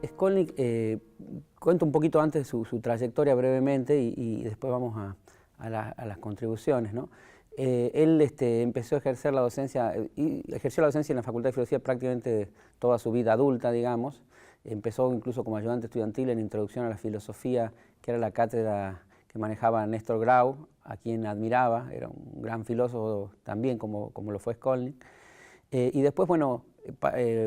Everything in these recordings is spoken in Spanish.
Skolnik, cuento un poquito antes su trayectoria brevemente y después vamos a las contribuciones, ¿no? Él empezó a ejercer la docencia, y ejerció la docencia en la Facultad de Filosofía prácticamente toda su vida adulta, digamos. Empezó incluso como ayudante estudiantil en Introducción a la Filosofía, que era la cátedra que manejaba Néstor Grau, a quien admiraba, era un gran filósofo también como lo fue Skolnik. Y después, bueno,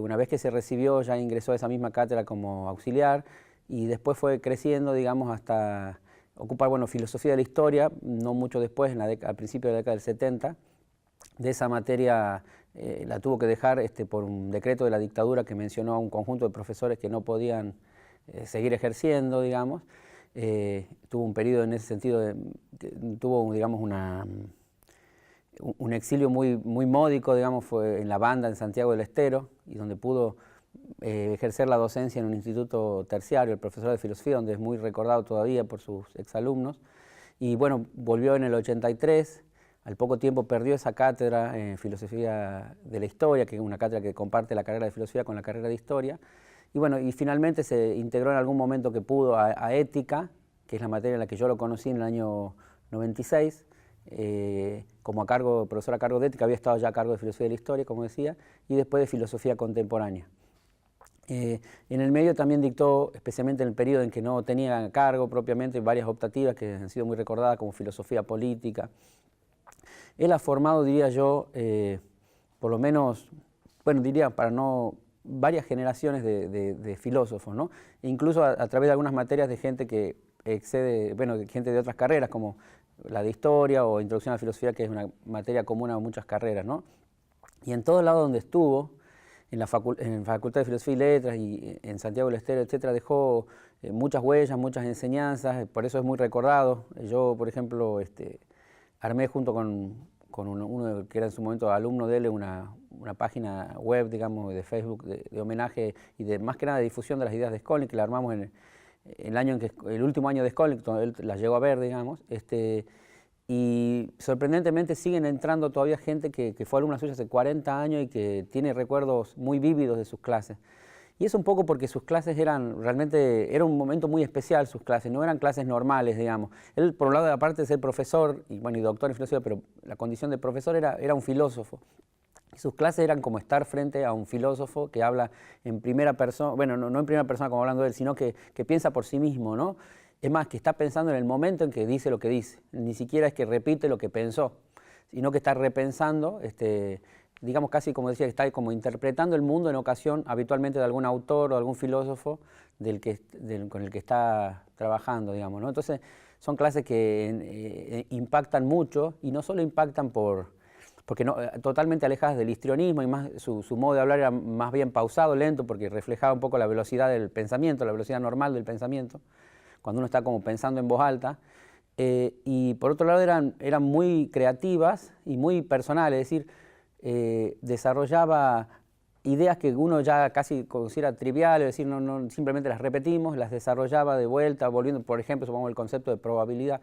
una vez que se recibió ya ingresó a esa misma cátedra como auxiliar y después fue creciendo, digamos, hasta ocupar, bueno, filosofía de la historia, no mucho después, al principio de la década del 70. De esa materia la tuvo que dejar por un decreto de la dictadura que mencionó a un conjunto de profesores que no podían seguir ejerciendo, digamos. Tuvo un periodo en ese sentido, tuvo, digamos, un exilio muy módico, digamos, fue en la Banda, en Santiago del Estero, y donde pudo ejercer la docencia en un instituto terciario, el profesor de filosofía, donde es muy recordado todavía por sus exalumnos. Y bueno, volvió en el 83, al poco tiempo perdió esa cátedra en filosofía de la historia, que es una cátedra que comparte la carrera de filosofía con la carrera de historia. Y bueno, y finalmente se integró en algún momento que pudo a ética, que es la materia en la que yo lo conocí en el año 96, como profesor a cargo de ética, había estado ya a cargo de filosofía de la historia, como decía, y después de filosofía contemporánea. En el medio también dictó, especialmente en el periodo en que no tenía a cargo propiamente, varias optativas que han sido muy recordadas, como filosofía política. Él ha formado, diría yo, por lo menos, bueno, diría para no, varias generaciones de filósofos, ¿no? E incluso a través de algunas materias de gente que excede, bueno, gente de otras carreras, como la de historia o introducción a la filosofía, que es una materia común a muchas carreras, ¿no? Y en todo lado donde estuvo, en la Facultad de Filosofía y Letras y en Santiago del Estero, etcétera, dejó muchas huellas, muchas enseñanzas, por eso es muy recordado. Yo, por ejemplo, armé junto con uno que era en su momento alumno de él una página web, digamos, de Facebook de homenaje y de más que nada de difusión de las ideas de Skolnik, que la armamos en el último año de Skolnik, él la llegó a ver, digamos, y sorprendentemente siguen entrando todavía gente que fue alumna suya hace 40 años y que tiene recuerdos muy vívidos de sus clases. Y es un poco porque sus clases realmente era un momento muy especial, sus clases, no eran clases normales, digamos. Él, por un lado, aparte de ser profesor, y bueno, y doctor en filosofía, pero la condición de profesor era un filósofo. Y sus clases eran como estar frente a un filósofo que habla en primera persona, bueno, no en primera persona como hablando de él, sino que piensa por sí mismo, ¿no? Es más, que está pensando en el momento en que dice lo que dice. Ni siquiera es que repite lo que pensó, sino que está repensando, digamos casi como decía, que está como interpretando el mundo en ocasión habitualmente de algún autor o algún filósofo con el que está trabajando, digamos, ¿no? Entonces son clases que impactan mucho y no solo impactan porque no, totalmente alejadas del histrionismo y más su modo de hablar era más bien pausado, lento, porque reflejaba un poco la velocidad del pensamiento, la velocidad normal del pensamiento, cuando uno está como pensando en voz alta, y por otro lado eran muy creativas y muy personales, es decir, desarrollaba ideas que uno ya casi considera triviales, es decir, no, simplemente las repetimos, las desarrollaba de vuelta, volviendo, por ejemplo, supongamos el concepto de probabilidad,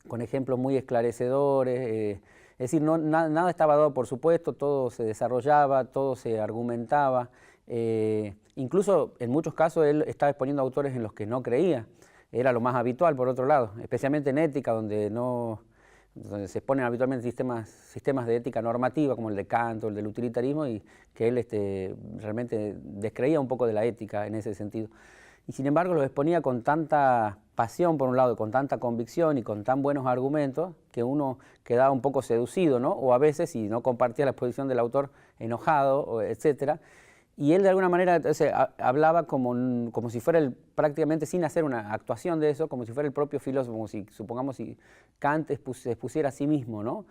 con ejemplos muy esclarecedores, es decir, nada estaba dado por supuesto, todo se desarrollaba, todo se argumentaba, incluso en muchos casos él estaba exponiendo autores en los que no creía, era lo más habitual por otro lado, especialmente en ética donde se exponen habitualmente sistemas de ética normativa como el de Kant o el del utilitarismo y que él realmente descreía un poco de la ética en ese sentido. Y sin embargo lo exponía con tanta pasión por un lado, con tanta convicción y con tan buenos argumentos que uno quedaba un poco seducido, ¿no? O a veces, si no compartía la exposición del autor, enojado, etc. Y él de alguna manera entonces, hablaba como si fuera prácticamente sin hacer una actuación de eso, como si fuera el propio filósofo, como si, supongamos, si Kant se expusiera a sí mismo, ¿no?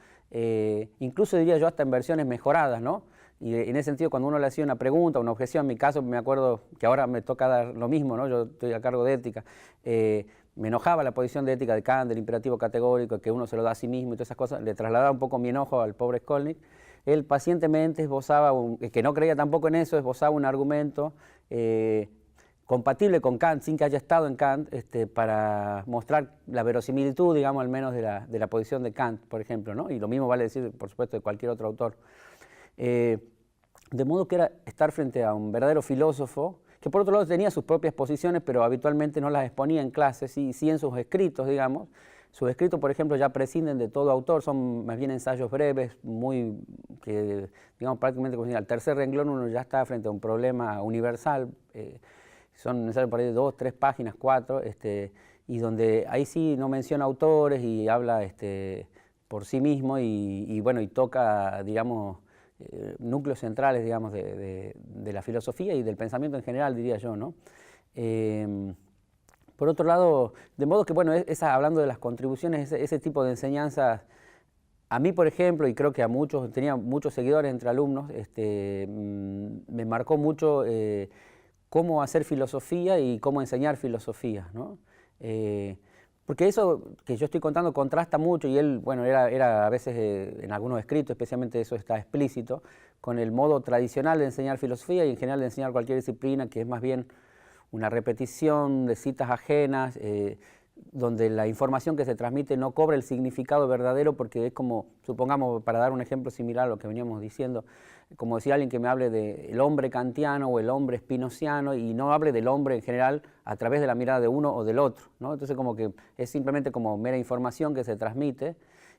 Incluso diría yo hasta en versiones mejoradas, ¿no? Y en ese sentido, cuando uno le hacía una pregunta, una objeción, en mi caso me acuerdo que ahora me toca dar lo mismo, ¿no? Yo estoy a cargo de ética. Me enojaba la posición de ética de Kant, del imperativo categórico, que uno se lo da a sí mismo y todas esas cosas, le trasladaba un poco mi enojo al pobre Skolnik. Él pacientemente esbozaba, que no creía tampoco en eso, esbozaba un argumento compatible con Kant, sin que haya estado en Kant, para mostrar la verosimilitud, digamos, al menos de la posición de Kant, por ejemplo, ¿no? Y lo mismo vale decir, por supuesto, de cualquier otro autor. De modo que era estar frente a un verdadero filósofo que por otro lado tenía sus propias posiciones, pero habitualmente no las exponía en clases, sí en sus escritos, digamos. Sus escritos, por ejemplo, ya prescinden de todo autor, son más bien ensayos breves, que digamos prácticamente como si al tercer renglón uno ya está frente a un problema universal. Son ensayos por ahí de 2, 3 páginas, 4, y donde ahí sí no menciona autores y habla por sí mismo bueno, y toca, digamos, núcleos centrales, digamos, de la filosofía y del pensamiento en general, diría yo, ¿no? Por otro lado, de modo que, bueno, hablando de las contribuciones, ese tipo de enseñanzas, a mí, por ejemplo, y creo que a muchos, tenía muchos seguidores entre alumnos, me marcó mucho cómo hacer filosofía y cómo enseñar filosofía, ¿no? Porque eso que yo estoy contando contrasta mucho, y él, bueno, era a veces en algunos escritos, especialmente eso está explícito, con el modo tradicional de enseñar filosofía y en general de enseñar cualquier disciplina, que es más bien una repetición de citas ajenas, donde la información que se transmite no cobra el significado verdadero, porque es como, supongamos, para dar un ejemplo similar a lo que veníamos diciendo, como decir alguien que me hable del hombre kantiano o el hombre spinoziano y no hable del hombre en general a través de la mirada de uno o del otro, ¿no? Entonces como que es simplemente como mera información que se transmite,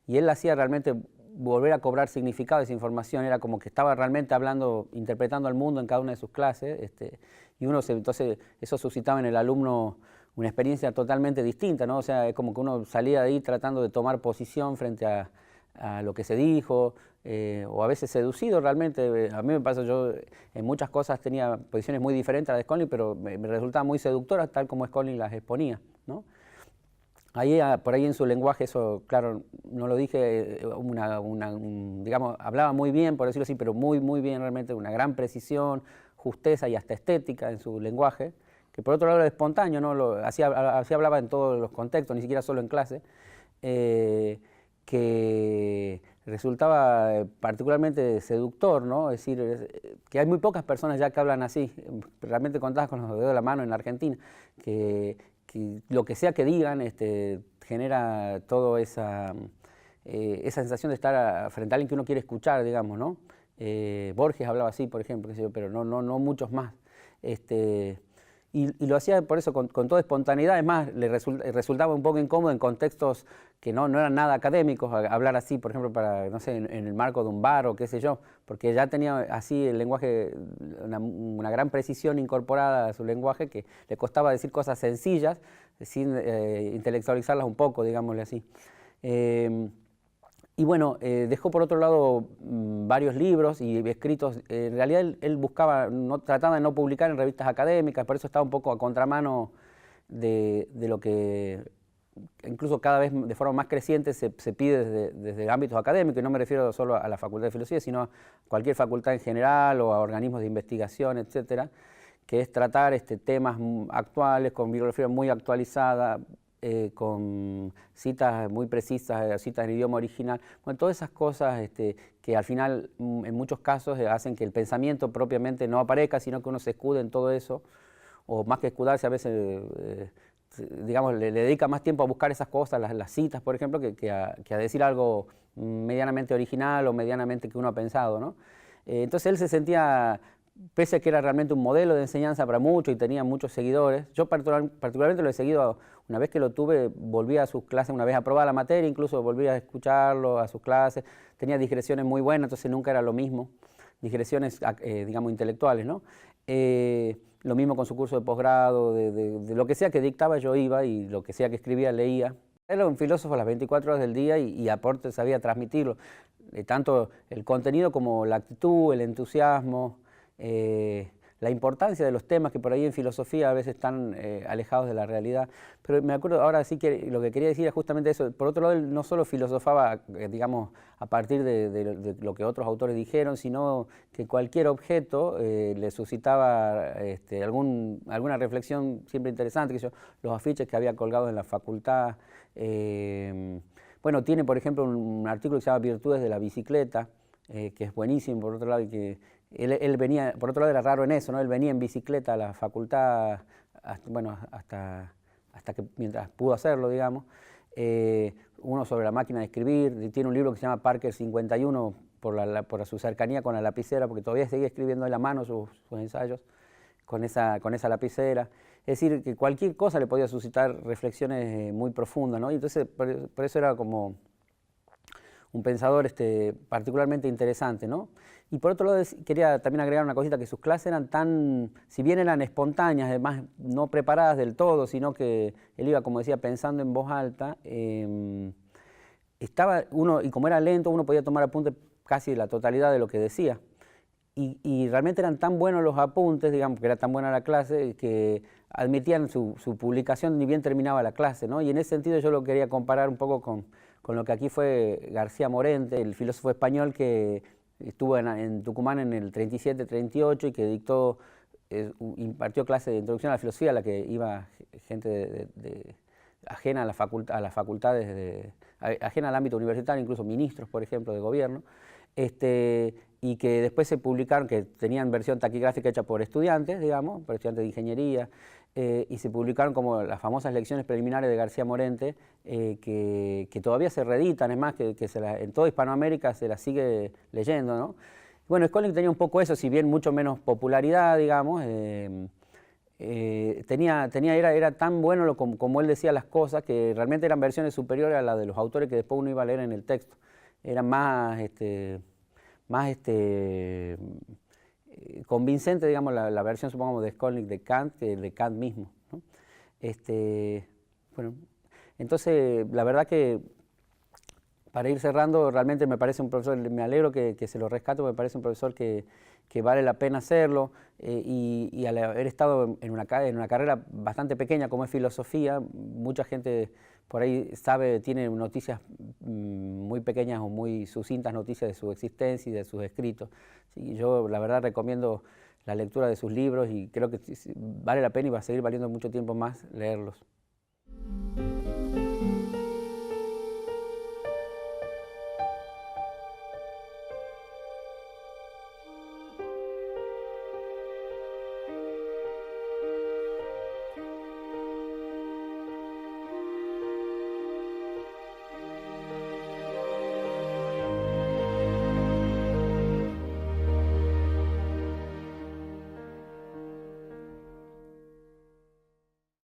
y él hacía realmente volver a cobrar significado de esa información, era como que estaba realmente hablando, interpretando al mundo en cada una de sus clases, y entonces eso suscitaba en el alumno una experiencia totalmente distinta, ¿no? O sea, es como que uno salía de ahí tratando de tomar posición frente a lo que se dijo, o a veces seducido realmente. A mí me pasa, yo en muchas cosas tenía posiciones muy diferentes a las de Scholling, pero me resultaban muy seductoras tal como Scholling las exponía, ¿no? Ahí, por ahí en su lenguaje, eso, claro, no lo dije, digamos, hablaba muy bien, por decirlo así, pero muy bien realmente, una gran precisión, justeza y hasta estética en su lenguaje, que por otro lado era espontáneo, ¿no? Así hablaba en todos los contextos, ni siquiera solo en clase, que resultaba particularmente seductor, ¿no? Es decir, que hay muy pocas personas ya que hablan así, realmente contadas con los dedos de la mano en Argentina, que lo que sea que digan genera toda esa sensación de estar frente a alguien que uno quiere escuchar, digamos, ¿no? Borges hablaba así, por ejemplo, pero no muchos más. Y lo hacía por eso con toda espontaneidad, es más, le resultaba un poco incómodo en contextos que no eran nada académicos, hablar así, por ejemplo, no sé, en el marco de un bar o qué sé yo, porque ya tenía así el lenguaje, una gran precisión incorporada a su lenguaje que le costaba decir cosas sencillas sin intelectualizarlas un poco, digámosle así. Y bueno, dejó por otro lado varios libros y escritos. En realidad él trataba de no publicar en revistas académicas, por eso estaba un poco a contramano de lo que incluso cada vez de forma más creciente se pide desde ámbitos académicos, y no me refiero solo a la Facultad de Filosofía, sino a cualquier facultad en general o a organismos de investigación, etcétera, que es tratar temas actuales, con bibliografía muy actualizada, con citas muy precisas, citas en idioma original, bueno, todas esas cosas que al final en muchos casos hacen que el pensamiento propiamente no aparezca, sino que uno se escude en todo eso, o más que escudarse a veces, digamos, le dedica más tiempo a buscar esas cosas, las citas, por ejemplo, que a decir algo medianamente original o medianamente que uno ha pensado, ¿no? Entonces él se sentía, pese a que era realmente un modelo de enseñanza para muchos y tenía muchos seguidores, yo particularmente lo he seguido, una vez que lo tuve, volví a sus clases, una vez aprobada la materia, incluso volví a escucharlo, a sus clases, tenía digresiones muy buenas, entonces nunca era lo mismo, digresiones, digamos, intelectuales, ¿no? Lo mismo con su curso de posgrado, de lo que sea que dictaba yo iba, y lo que sea que escribía leía. Era un filósofo a las 24 horas del día y aporte sabía transmitirlo, tanto el contenido como la actitud, el entusiasmo, la importancia de los temas que por ahí en filosofía a veces están alejados de la realidad. Pero me acuerdo, ahora sí que lo que quería decir es justamente eso. Por otro lado, él no solo filosofaba, digamos, a partir de lo que otros autores dijeron, sino que cualquier objeto le suscitaba alguna reflexión siempre interesante, los afiches que había colgado en la facultad. Bueno, tiene, por ejemplo, un artículo que se llama Virtudes de la bicicleta, que es buenísimo, por otro lado, y que él venía, por otro lado era raro en eso, ¿no? Él venía en bicicleta a la facultad, hasta que mientras pudo hacerlo, digamos. Uno sobre la máquina de escribir, tiene un libro que se llama Parker 51 por su cercanía con la lapicera, porque todavía seguía escribiendo en la mano sus ensayos, con esa lapicera. Es decir, que cualquier cosa le podía suscitar reflexiones muy profundas, ¿no? Y entonces, por eso era como un pensador particularmente interesante, ¿no? Y por otro lado, quería también agregar una cosita, que sus clases eran tan, si bien eran espontáneas, además no preparadas del todo, sino que él iba, como decía, pensando en voz alta, estaba uno, y como era lento, uno podía tomar apuntes casi de la totalidad de lo que decía. Y realmente eran tan buenos los apuntes, digamos, que era tan buena la clase, que admitían su publicación ni bien terminaba la clase, ¿no? Y en ese sentido yo lo quería comparar un poco con lo que aquí fue García Morente, el filósofo español que estuvo en Tucumán en el 37-38 y que dictó, impartió clase de introducción a la filosofía, a la que iba gente ajena a las facultades, ajena al ámbito universitario, incluso ministros, por ejemplo, de gobierno, y que después se publicaron, que tenían versión taquigráfica hecha por estudiantes, digamos, por estudiantes de ingeniería, y se publicaron como las famosas lecciones preliminares de García Morente, que todavía se reeditan, es más, que en toda Hispanoamérica se las sigue leyendo, ¿no? Bueno, Skolnick tenía un poco eso, si bien mucho menos popularidad, digamos, era tan bueno como él decía las cosas, que realmente eran versiones superiores a las de los autores que después uno iba a leer en el texto. Eran más convincente, digamos, la versión, supongamos, de Skolnick de Kant que de Kant mismo, ¿no? Bueno, entonces, la verdad que, para ir cerrando, realmente me parece un profesor, me alegro que se lo rescato, me parece un profesor que vale la pena hacerlo, y al haber estado en una carrera bastante pequeña como es filosofía, mucha gente por ahí tiene noticias muy pequeñas o muy sucintas noticias de su existencia y de sus escritos. Sí, yo la verdad recomiendo la lectura de sus libros y creo que vale la pena y va a seguir valiendo mucho tiempo más leerlos.